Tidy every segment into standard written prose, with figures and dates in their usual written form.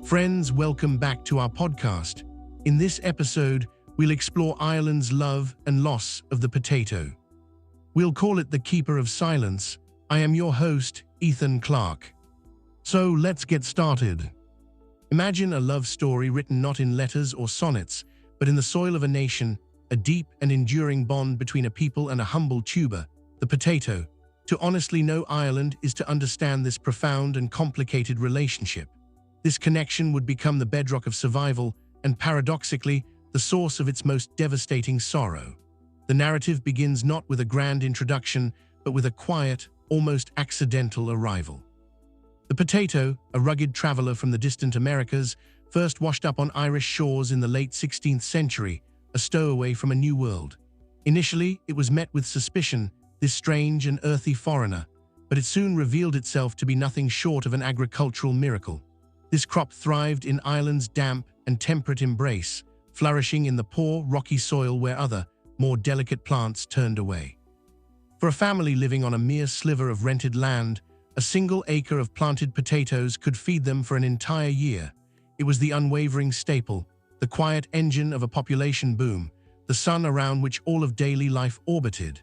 Friends, welcome back to our podcast. In this episode, we'll explore Ireland's love and loss of the potato. We'll call it the Keeper of Silence. I am your host, Ethan Clark. So let's get started. Imagine a love story written not in letters or sonnets, but in the soil of a nation, a deep and enduring bond between a people and a humble tuber, the potato. To honestly know Ireland is to understand this profound and complicated relationship. This connection would become the bedrock of survival and, paradoxically, the source of its most devastating sorrow. The narrative begins not with a grand introduction, but with a quiet, almost accidental arrival. The potato, a rugged traveler from the distant Americas, first washed up on Irish shores in the late 16th century, a stowaway from a new world. Initially, it was met with suspicion, this strange and earthy foreigner, but it soon revealed itself to be nothing short of an agricultural miracle. This crop thrived in Ireland's damp and temperate embrace, flourishing in the poor, rocky soil where other, more delicate plants turned away. For a family living on a mere sliver of rented land, a single acre of planted potatoes could feed them for an entire year. It was the unwavering staple, the quiet engine of a population boom, the sun around which all of daily life orbited.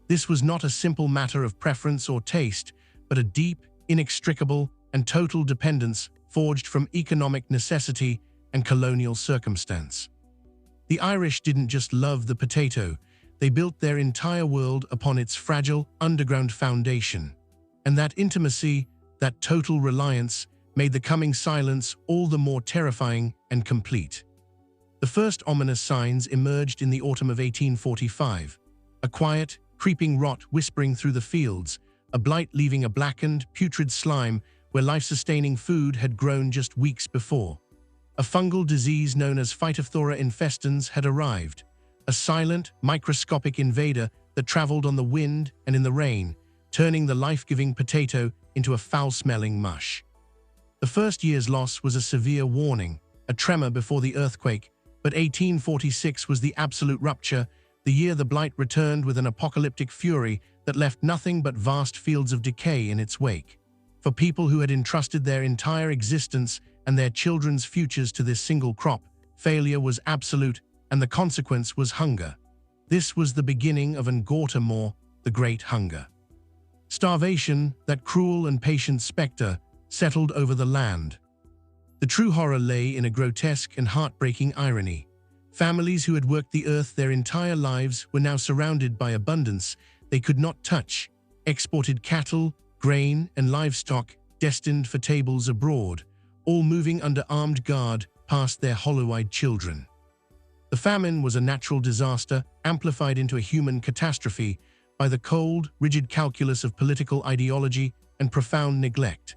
This was not a simple matter of preference or taste, but a deep, inextricable, and total dependence forged from economic necessity and colonial circumstance. The Irish didn't just love the potato, they built their entire world upon its fragile, underground foundation. And that intimacy, that total reliance, made the coming silence all the more terrifying and complete. The first ominous signs emerged in the autumn of 1845. A quiet, creeping rot whispering through the fields, a blight leaving a blackened, putrid slime where life-sustaining food had grown just weeks before. A fungal disease known as Phytophthora infestans had arrived, a silent, microscopic invader that traveled on the wind and in the rain, turning the life-giving potato into a foul-smelling mush. The first year's loss was a severe warning, a tremor before the earthquake, but 1846 was the absolute rupture, the year the blight returned with an apocalyptic fury that left nothing but vast fields of decay in its wake. For people who had entrusted their entire existence and their children's futures to this single crop, failure was absolute, and the consequence was hunger. This was the beginning of Ngortamore, the Great Hunger. Starvation, that cruel and patient spectre, settled over the land. The true horror lay in a grotesque and heartbreaking irony. Families who had worked the earth their entire lives were now surrounded by abundance they could not touch, exported cattle, grain, and livestock destined for tables abroad, all moving under armed guard past their hollow-eyed children. The famine was a natural disaster amplified into a human catastrophe by the cold, rigid calculus of political ideology and profound neglect,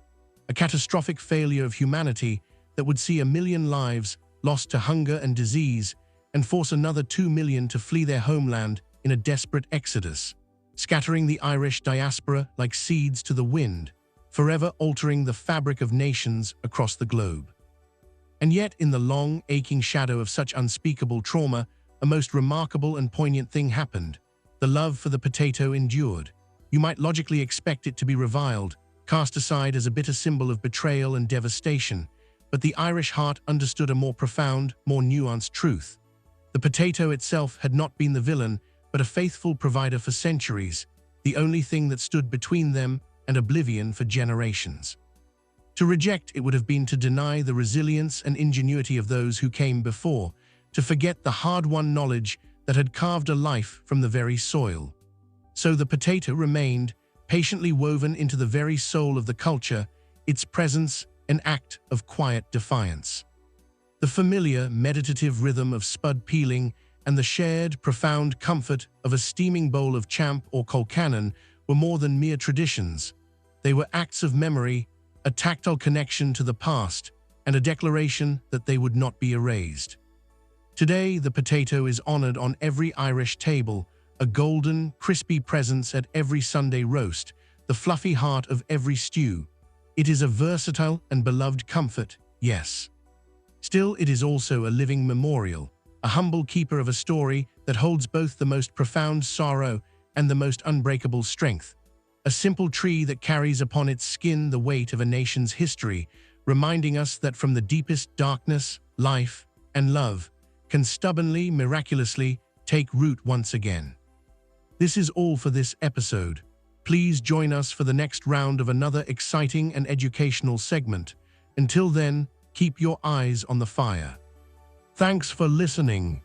a catastrophic failure of humanity that would see 1 million lives lost to hunger and disease and force another 2 million to flee their homeland in a desperate exodus, scattering the Irish diaspora like seeds to the wind, forever altering the fabric of nations across the globe. And yet, in the long, aching shadow of such unspeakable trauma, a most remarkable and poignant thing happened. The love for the potato endured. You might logically expect it to be reviled, cast aside as a bitter symbol of betrayal and devastation, but the Irish heart understood a more profound, more nuanced truth. The potato itself had not been the villain, but a faithful provider for centuries, the only thing that stood between them and oblivion for generations. To reject it would have been to deny the resilience and ingenuity of those who came before, to forget the hard-won knowledge that had carved a life from the very soil. So the potato remained, patiently woven into the very soul of the culture, its presence an act of quiet defiance. The familiar, meditative rhythm of spud peeling and the shared, profound comfort of a steaming bowl of champ or colcannon were more than mere traditions. They were acts of memory, a tactile connection to the past, and a declaration that they would not be erased. Today, the potato is honored on every Irish table, a golden, crispy presence at every Sunday roast, the fluffy heart of every stew. It is a versatile and beloved comfort, yes. Still, it is also a living memorial, a humble keeper of a story that holds both the most profound sorrow and the most unbreakable strength. A simple tree that carries upon its skin the weight of a nation's history, reminding us that from the deepest darkness, life and love can stubbornly, miraculously take root once again. This is all for this episode. Please join us for the next round of another exciting and educational segment. Until then, keep your eyes on the fire. Thanks for listening.